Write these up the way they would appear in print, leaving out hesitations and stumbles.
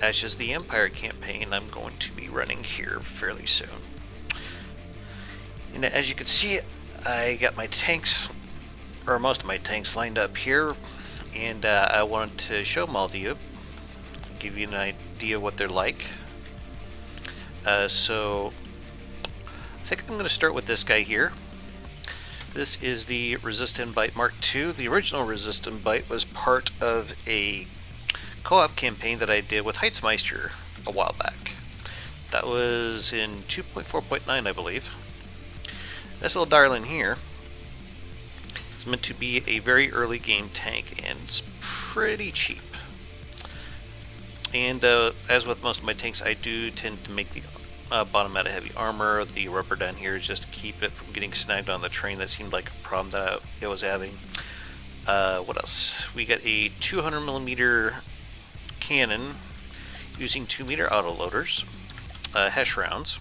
Ashes of the Empire campaign I'm going to be running here fairly soon. And as you can see, I got my tanks, or most of my tanks, lined up here, and I wanted to show them all to you, give you an idea what they're like. So I think I'm going to start with this guy here. This is the Resistant Bite Mark II. The original Resistant Bite was part of a co-op campaign that I did with Heitzmeister a while back. That was in 2.4.9, I believe. This little darling here is meant to be a very early game tank, and it's pretty cheap. And as with most of my tanks, I do tend to make the bottom out of heavy armor. The rubber down here is just to keep it from getting snagged on the train. That seemed like a problem that it was having. What else? We got a 200mm cannon using 2-meter autoloaders, Hesh rounds.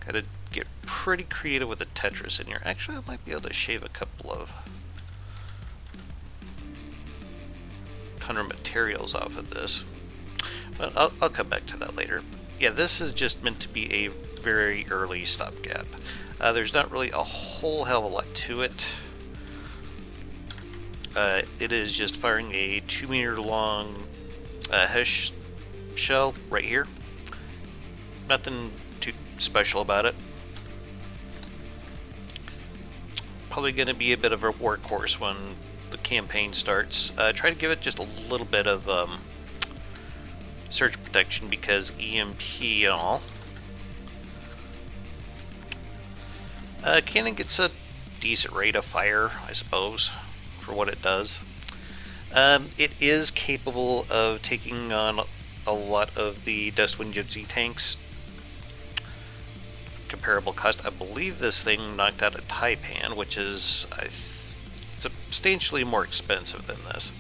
Gotta get pretty creative with the Tetris in here. Actually, I might be able to shave a couple of 100 materials off of this. But I'll come back to that later. Yeah, this is just meant to be a very early stopgap. There's not really a whole hell of a lot to it. It is just firing a 2-meter long Hesh shell right here. Nothing too special about it. Probably going to be a bit of a workhorse when the campaign starts. Try to give it just a little bit of surge protection because EMP and all. Cannon gets a decent rate of fire, I suppose, for what it does. It is capable of taking on a lot of the Dustwind Gypsy tanks. Comparable cost. I believe this thing knocked out a Taipan, which is substantially more expensive than this.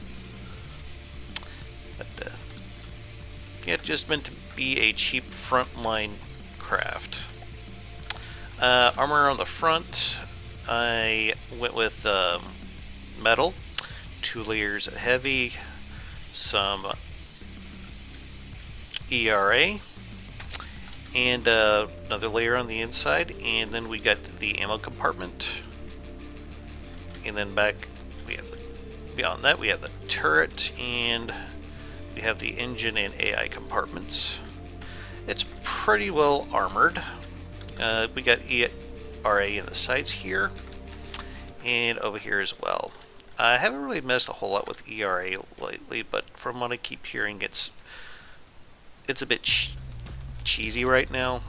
But yeah, it's just meant to be a cheap frontline craft. Armor on the front, I went with metal, 2 layers of heavy, some ERA, and another layer on the inside, and then we got the ammo compartment. And then back, we have beyond that, we have the turret, and we have the engine and AI compartments. It's pretty well armored. We got ERA in the sides here, and over here as well. I haven't really messed a whole lot with ERA lately, but from what I keep hearing, it's a bit cheesy right now.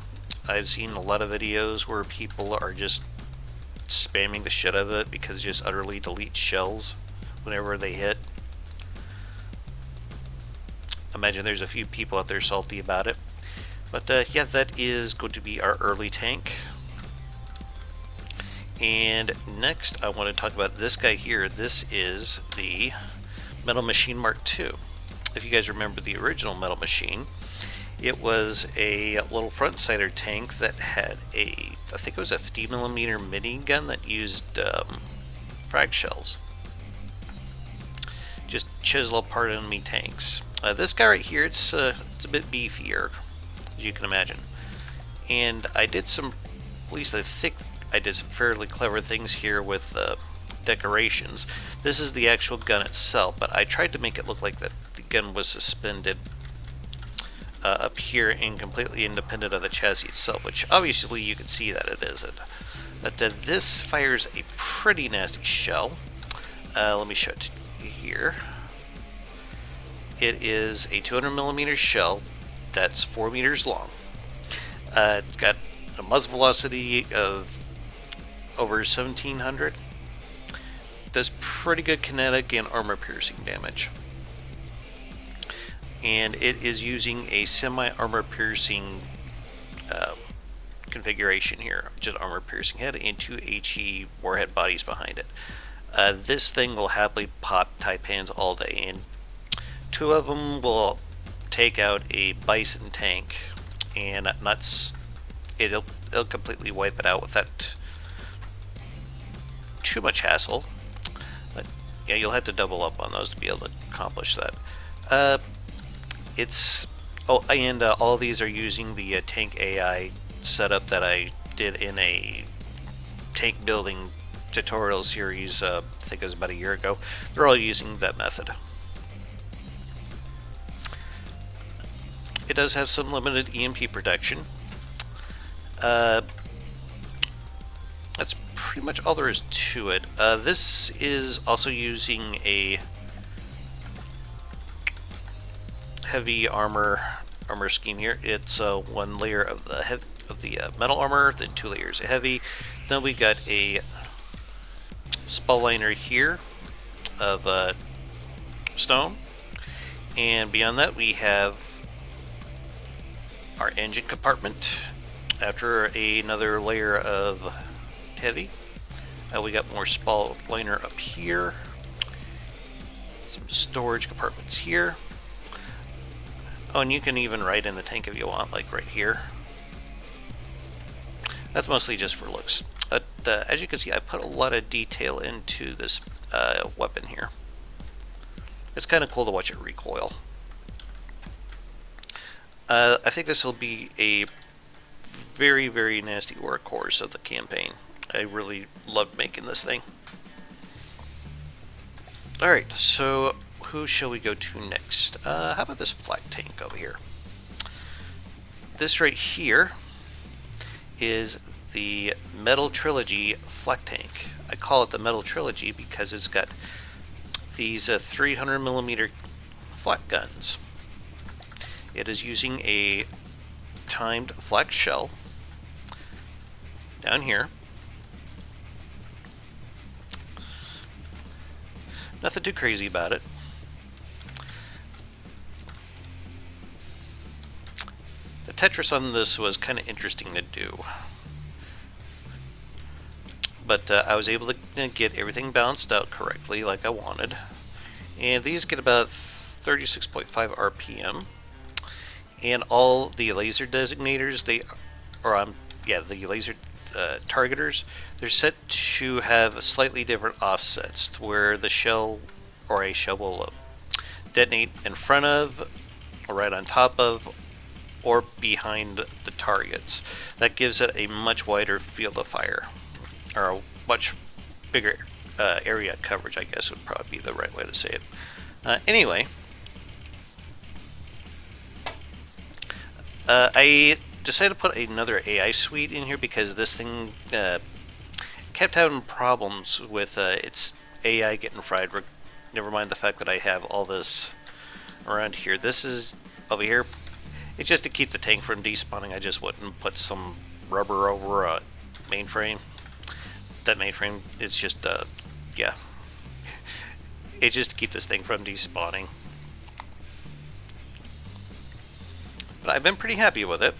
I've seen a lot of videos where people are just spamming the shit out of it because it just utterly deletes shells whenever they hit. Imagine there's a few people out there salty about it. But yeah, that is going to be our early tank. And next I want to talk about this guy here. This is the Metal Machine Mark II. If you guys remember the original Metal Machine, it was a little front-sider tank that had I think it was a 50mm minigun that used frag shells. Just chisel apart enemy tanks. This guy right here, it's a bit beefier, as you can imagine. And I did some, at least I think I did some fairly clever things here with decorations. This is the actual gun itself, but I tried to make it look like that the gun was suspended up here and completely independent of the chassis itself, which obviously you can see that it isn't. But this fires a pretty nasty shell. Let me show it to you here. It is a 200mm shell that's 4 meters long. It's got a muzzle velocity of over 1700. Does pretty good kinetic and armor piercing damage. And it is using a semi-armor piercing configuration here, just armor piercing head and 2 HE warhead bodies behind it. This thing will happily pop Taipans all day, and 2 of them will take out a Bison tank, and it'll completely wipe it out without too much hassle. But yeah, you'll have to double up on those to be able to accomplish that. Uh, it's oh, and all of these are using the tank AI setup that I did in a tank building tutorial series. I think it was about a year ago. They're all using that method. It does have some limited EMP protection. That's pretty much all there is to it. This is also using a heavy armor scheme here. It's one layer of the metal armor, then 2 layers of heavy. Then we got a spall liner here of stone, and beyond that we have our engine compartment. After another layer of heavy, we got more spall liner up here, some storage compartments here. Oh, and you can even write in the tank if you want, like right here. That's mostly just for looks. But as you can see, I put a lot of detail into this weapon here. It's kind of cool to watch it recoil. I think this will be a very, very nasty workhorse of the campaign. I really loved making this thing. Alright, so who shall we go to next? How about this flak tank over here? This right here is the Metal Trilogy flak tank. I call it the Metal Trilogy because it's got these 300mm flak guns. It is using a timed flak shell down here. Nothing too crazy about it. The Tetris on this was kind of interesting to do, but I was able to get everything balanced out correctly like I wanted. And these get about 36.5 RPM, and all the laser designators, the laser targeters, they're set to have slightly different offsets, where the shell or a shell will detonate in front of, or right on top of, or behind the targets. That gives it a much wider field of fire, or a much bigger area coverage, I guess would probably be the right way to say it. Anyway, I decided to put another AI suite in here because this thing kept having problems with its AI getting fried. Never mind the fact that I have all this around here. This is over here. It's just to keep the tank from despawning. I just wouldn't put some rubber over a mainframe. That mainframe is just, yeah. It's just to keep this thing from despawning. But I've been pretty happy with it.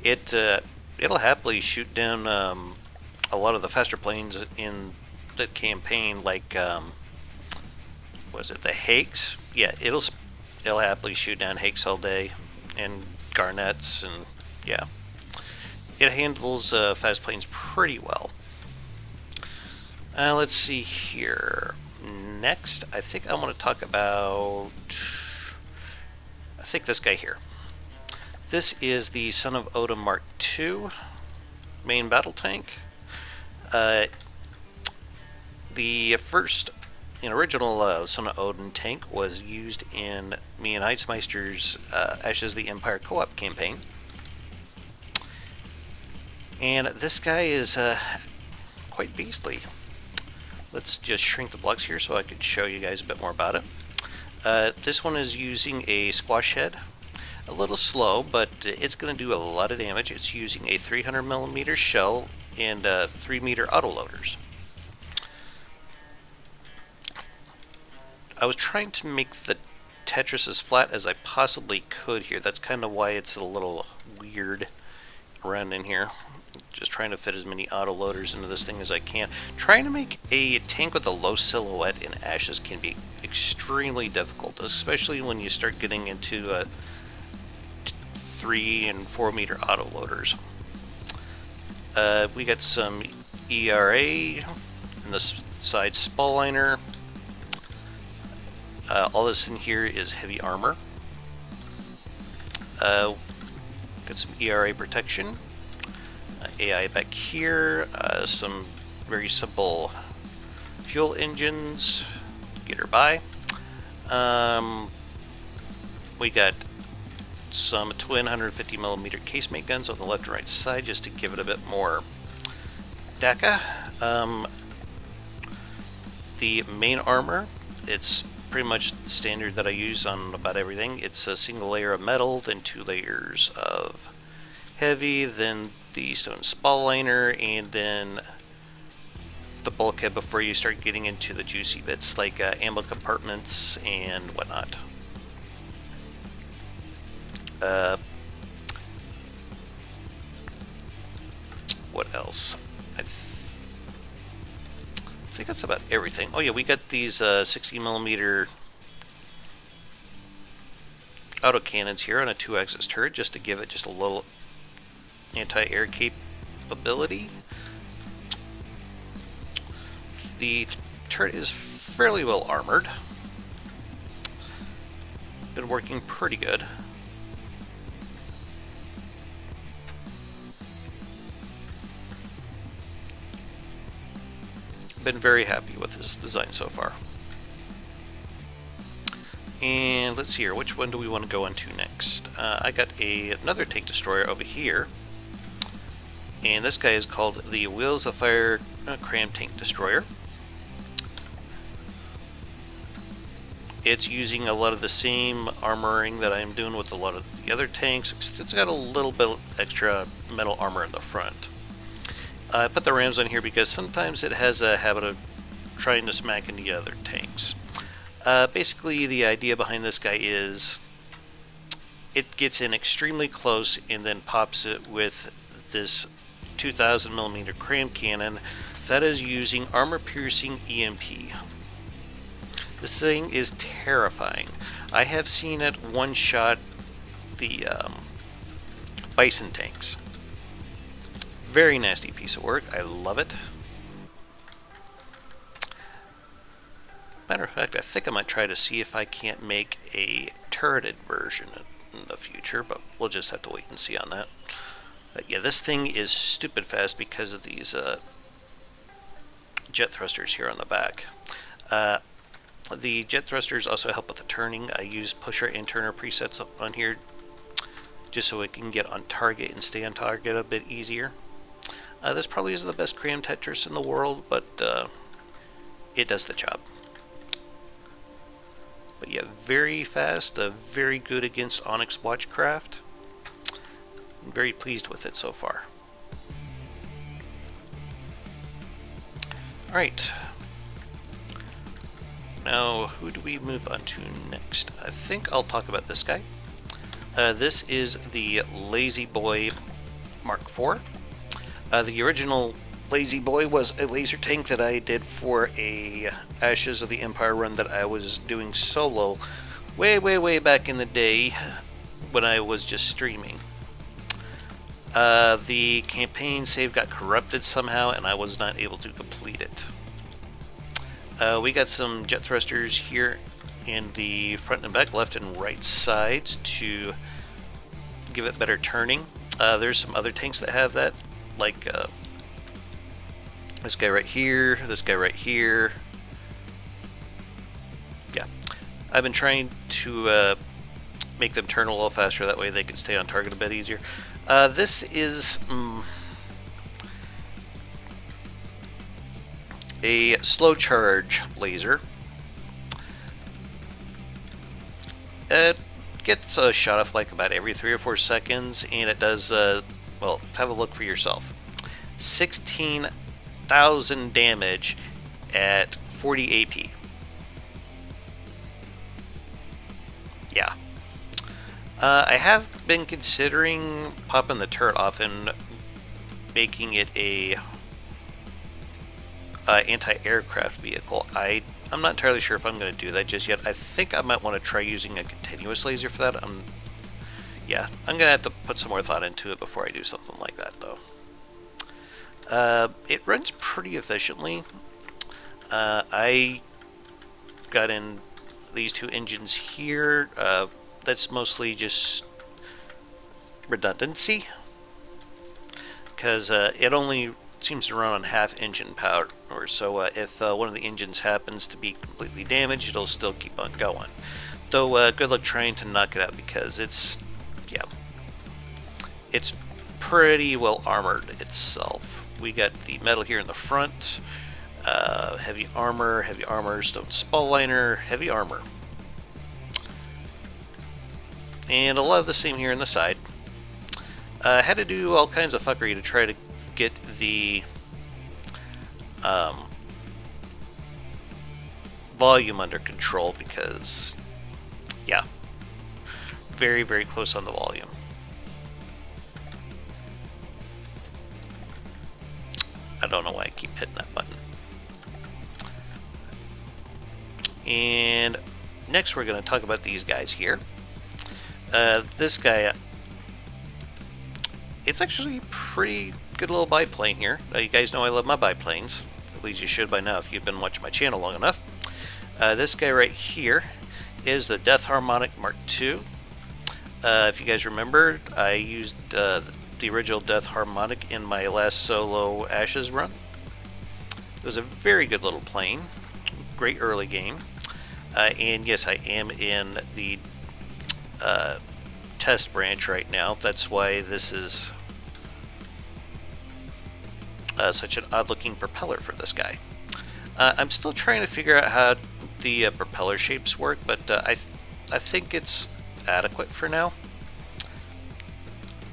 It'll happily shoot down a lot of the faster planes in the campaign, like was it the Hakes? Yeah, it'll happily shoot down Hakes all day, and Garnets, and yeah, it handles fast planes pretty well. Let's see here. Next, I think I want to talk about, I think this guy here. This is the Son of Odin Mark II main battle tank. The first original Son of Odin tank was used in me and Heizmeister's Ashes of the Empire co-op campaign. And this guy is quite beastly. Let's just shrink the blocks here so I can show you guys a bit more about it. This one is using a squash head. A little slow, but it's going to do a lot of damage. It's using a 300mm shell and 3-meter autoloaders. I was trying to make the Tetris as flat as I possibly could here. That's kind of why it's a little weird around in here. Just trying to fit as many autoloaders into this thing as I can. Trying to make a tank with a low silhouette in Ashes can be extremely difficult, especially when you start getting into 3 and 4 meter autoloaders. We got some ERA in the side spall liner. All this in here is heavy armor. Got some ERA protection. AI back here. Some very simple fuel engines. Get her by. We got some twin 150mm casemate guns on the left and right side just to give it a bit more DACA. The main armor, it's pretty much the standard that I use on about everything. It's a single layer of metal, then 2 layers of heavy, then the stone spall liner, and then the bulkhead before you start getting into the juicy bits like ammo compartments and whatnot. What else? I think that's about everything. Oh yeah, we got these 60mm autocannons here on a 2-axis turret just to give it just a little anti-air capability. The turret is fairly well armored. Been working pretty good. Been very happy with this design so far. And let's see here, which one do we want to go into next? I got another tank destroyer over here, and this guy is called the Wheels of Fire Cram Tank Destroyer. It's using a lot of the same armoring that I'm doing with a lot of the other tanks, except it's got a little bit extra metal armor in the front. I put the rams on here because sometimes it has a habit of trying to smack into other tanks. Basically, the idea behind this guy is it gets in extremely close and then pops it with this 2000mm cram cannon that is using armor-piercing EMP. This thing is terrifying. I have seen it one-shot the Bison tanks. Very nasty piece of work. I love it. Matter of fact, I think I might try to see if I can't make a turreted version in the future, but we'll just have to wait and see on that. But yeah, this thing is stupid fast because of these jet thrusters here on the back. The jet thrusters also help with the turning. I use pusher and turner presets on here just so it can get on target and stay on target a bit easier. This probably isn't the best cram Tetris in the world, but it does the job. But yeah, very fast, very good against Onyx Watchcraft. I'm very pleased with it so far. Alright. Now, who do we move on to next? I think I'll talk about this guy. This is the Lazy Boy Mark IV. The original Lazy Boy was a laser tank that I did for a Ashes of the Empire run that I was doing solo way back in the day when I was just streaming. The campaign save got corrupted somehow and I was not able to complete it. We got some jet thrusters here in the front and back, left and right sides to give it better turning. There's some other tanks that have that, like this guy right here, this guy right here. Yeah, I've been trying to make them turn a little faster, that way they can stay on target a bit easier. This is a slow charge laser. It gets a shot off like about every 3 or 4 seconds, and it does, well, have a look for yourself. 16,000 damage at 40 AP. Yeah. I have been considering popping the turret off and making it a anti-aircraft vehicle. I'm not entirely sure if I'm going to do that just yet. I think I might want to try using a continuous laser for that. Yeah, I'm going to have to put some more thought into it before I do something like that, though. It runs pretty efficiently. I got in these two engines here. That's mostly just redundancy, because it only seems to run on half engine power, or so if one of the engines happens to be completely damaged, it'll still keep on going. Though good luck trying to knock it out, because it's pretty well armored itself. We got the metal here in the front, heavy armor, stone spall liner, heavy armor, and a lot of the same here in the side. I had to do all kinds of fuckery to try to get the volume under control, because yeah, very, very close on the volume. I don't know why I keep hitting that button. And next we're going to talk about these guys here. This guy, it's actually a pretty good little biplane here. You guys know I love my biplanes. At least you should by now if you've been watching my channel long enough. This guy right here is the Death Harmonic Mark II. If you guys remember, I used the original Death Harmonic in my last solo Ashes run. It was a very good little plane. Great early game. And yes, I am in the test branch right now. That's why this is such an odd looking propeller for this guy. I'm still trying to figure out how the propeller shapes work, but I think it's adequate for now.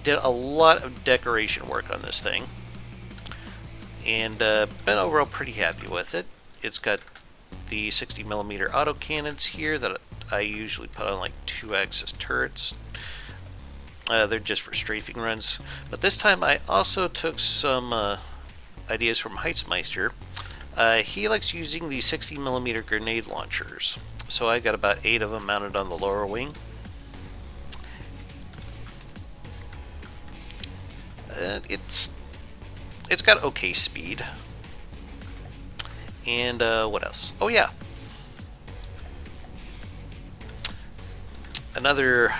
Did a lot of decoration work on this thing, and been overall pretty happy with it. It's got the 60mm autocannons here that I usually put on like 2-axis turrets. They're just for strafing runs, but this time I also took some ideas from Heitzmeister. He likes using the 60mm grenade launchers, so I got about 8 of them mounted on the lower wing. It's got okay speed. And what else? Oh yeah, another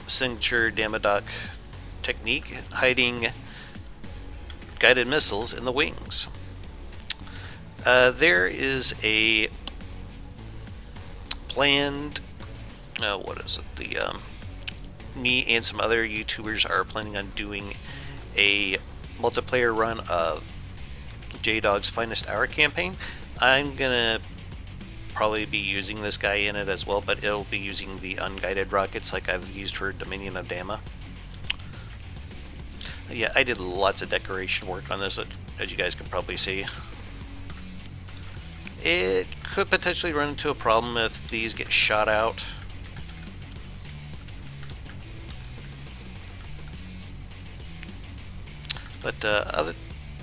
signature Dama technique, hiding guided missiles in the wings. There is a planned, what is it? Me and some other YouTubers are planning on doing a multiplayer run of J-Dog's Finest Hour campaign. I'm gonna probably be using this guy in it as well, but it'll be using the unguided rockets like I've used for Dominion of Dama. Yeah, I did lots of decoration work on this, as you guys can probably see. It could potentially run into a problem if these get shot out. But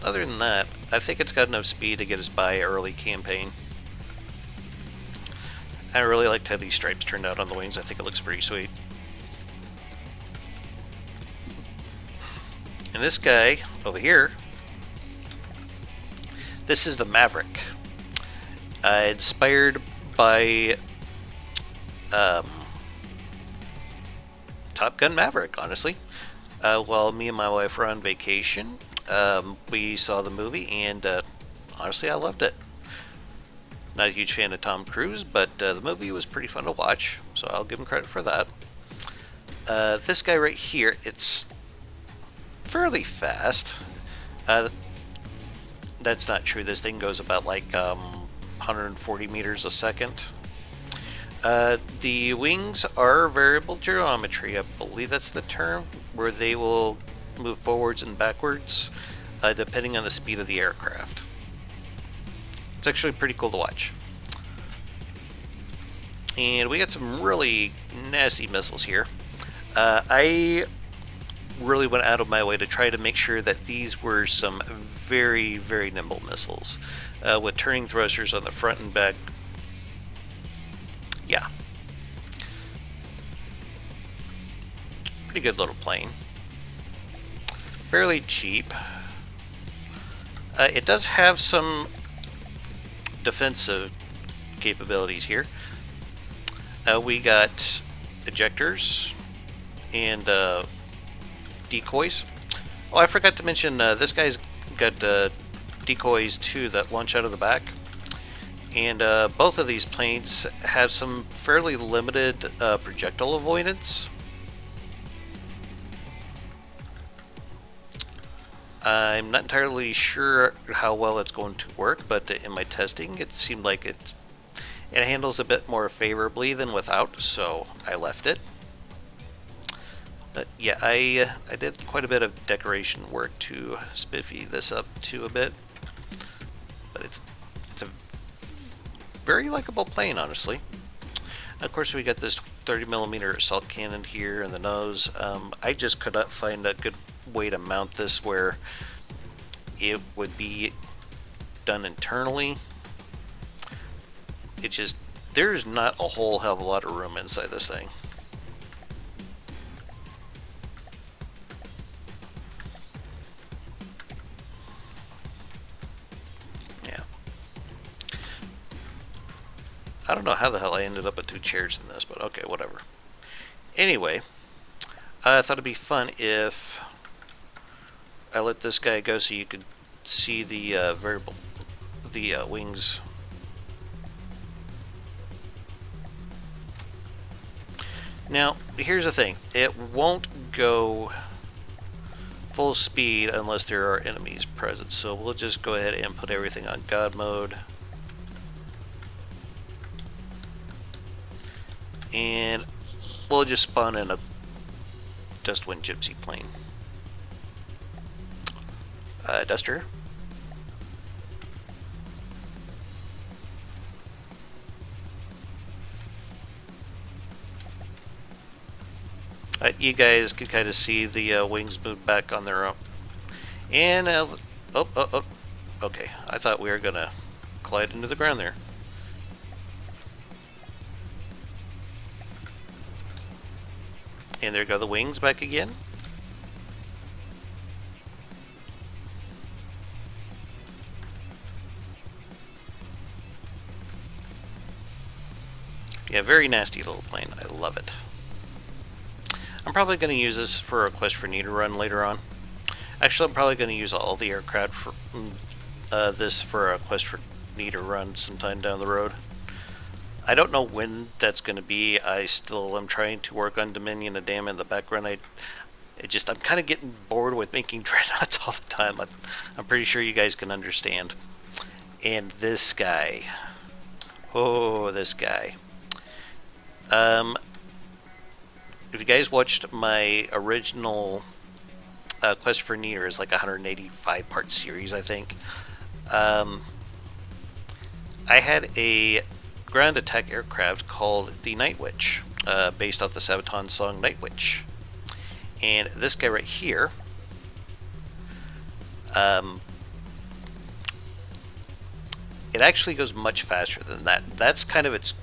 other than that, I think it's got enough speed to get us by early campaign. I really like to have these stripes turned out on the wings. I think it looks pretty sweet. And this guy over here, this is the Maverick. Inspired by Top Gun Maverick, honestly. While me and my wife were on vacation, we saw the movie, and honestly, I loved it. Not a huge fan of Tom Cruise, but the movie was pretty fun to watch, so I'll give him credit for that. This guy right here, it's fairly fast. That's not true. This thing goes about like 140 meters a second. The wings are variable geometry, I believe that's the term, where they will move forwards and backwards depending on the speed of the aircraft. It's actually pretty cool to watch. And we got some really nasty missiles here. I really went out of my way to try to make sure that these were some very, very nimble missiles with turning thrusters on the front and back. Yeah. Pretty good little plane. Fairly cheap. It does have some defensive capabilities here. We got ejectors and decoys. Oh, I forgot to mention this guy's got decoys too that launch out of the back. And both of these planes have some fairly limited projectile avoidance. I'm not entirely sure how well it's going to work, but in my testing it seemed like it handles a bit more favorably than without, so I left it. But yeah, I did quite a bit of decoration work to spiffy this up too a bit. But it's a very likable plane, honestly. Of course, we got this 30mm assault cannon here in the nose. I just could not find a good way to mount this where it would be done internally. It just, there's not a whole hell of a lot of room inside this thing. Yeah. I don't know how the hell I ended up with 2 chairs in this, but okay, whatever. Anyway, I thought it'd be fun if I let this guy go so you could see the wings. Now, here's the thing. It won't go full speed unless there are enemies present. So we'll just go ahead and put everything on God mode. And we'll just spawn in a Dustwind Gypsy plane. Duster. You guys can kind of see the wings move back on their own. And, okay. I thought we were going to collide into the ground there. And there go the wings back again. Yeah, very nasty little plane. I love it. I'm probably going to use this for a quest for need to run later on. Actually, I'm probably going to use all the aircraft for this for a quest for need to run sometime down the road. I don't know when that's going to be. I still am trying to work on Dominion of Dama in the background. I'm kind of getting bored with making dreadnoughts all the time. I'm pretty sure you guys can understand. And this guy. Oh, this guy. If you guys watched my original Quest for Near, is like a 185 part series, I think. I had a ground attack aircraft called the Night Witch, based off the Sabaton song Night Witch. And this guy right here, it actually goes much faster than that. That's kind of its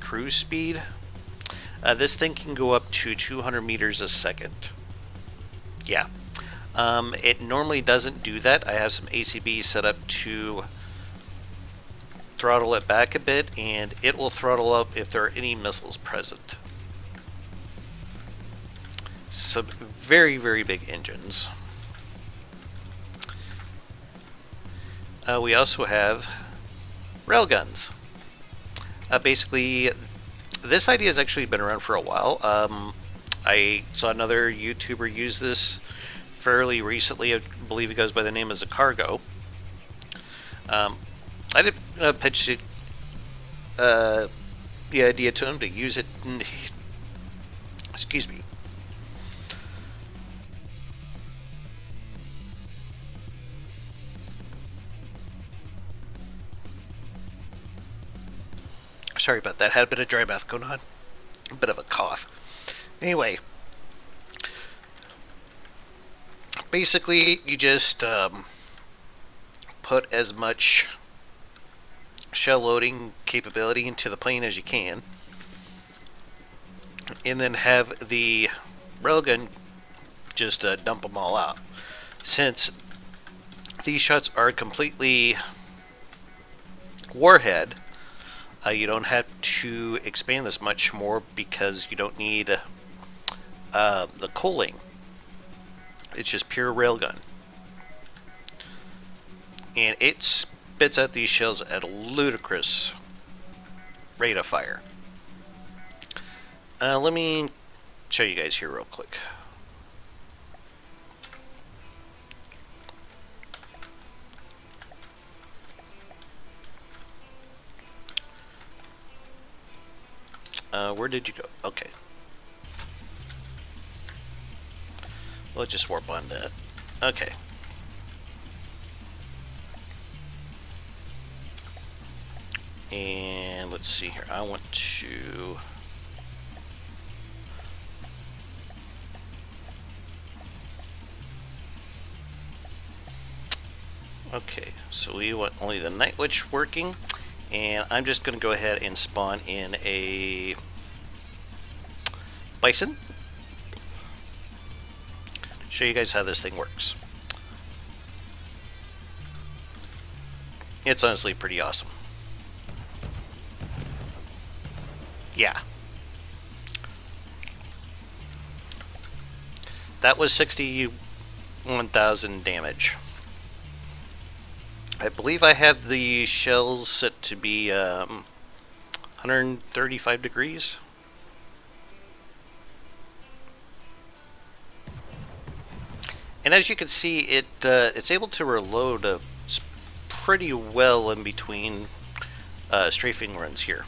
cruise speed. This thing can go up to 200 meters a second. Yeah. It normally doesn't do that. I have some ACB set up to throttle it back a bit, and it will throttle up if there are any missiles present. Some very, very big engines. We also have railguns. Basically, this idea has actually been around for a while. I saw another YouTuber use this fairly recently. I believe it goes by the name of Cargo. I did pitch it, the idea to him to use it. Excuse me. Sorry about that. Had a bit of dry mouth going on. A bit of a cough. Anyway. Basically, you just put as much shell loading capability into the plane as you can. And then have the railgun just dump them all out. Since these shots are completely warhead, you don't have to expand this much more because you don't need the cooling. It's just pure railgun. And it spits out these shells at a ludicrous rate of fire. Let me show you guys here real quick. Where did you go? Okay. Let's just warp on that. Okay. And let's see here. I want to... Okay, so we want only the Night Witch working. And I'm just going to go ahead and spawn in a Bison. Show you guys how this thing works. It's honestly pretty awesome. Yeah. That was 61,000 damage. I believe I have the shells set to be 135 degrees. And as you can see, it's able to reload pretty well in between strafing runs here.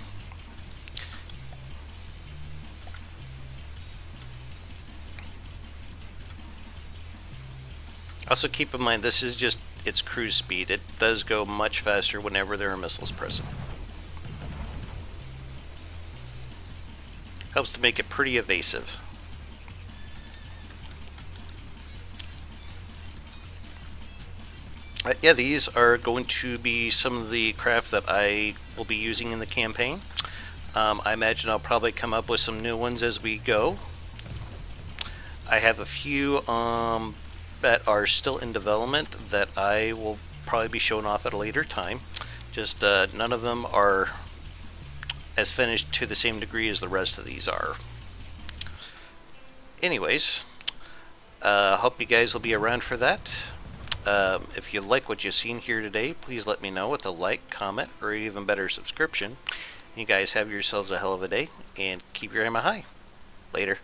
Also keep in mind, this is just its cruise speed. It does go much faster whenever there are missiles present. Helps to make it pretty evasive. Yeah, these are going to be some of the craft that I will be using in the campaign. I imagine I'll probably come up with some new ones as we go. I have a few that are still in development that I will probably be showing off at a later time. Just none of them are as finished to the same degree as the rest of these are. Anyways, hope you guys will be around for that. If you like what you've seen here today, please let me know with a like, comment, or even better, subscription. You guys have yourselves a hell of a day, and keep your aim high. Later.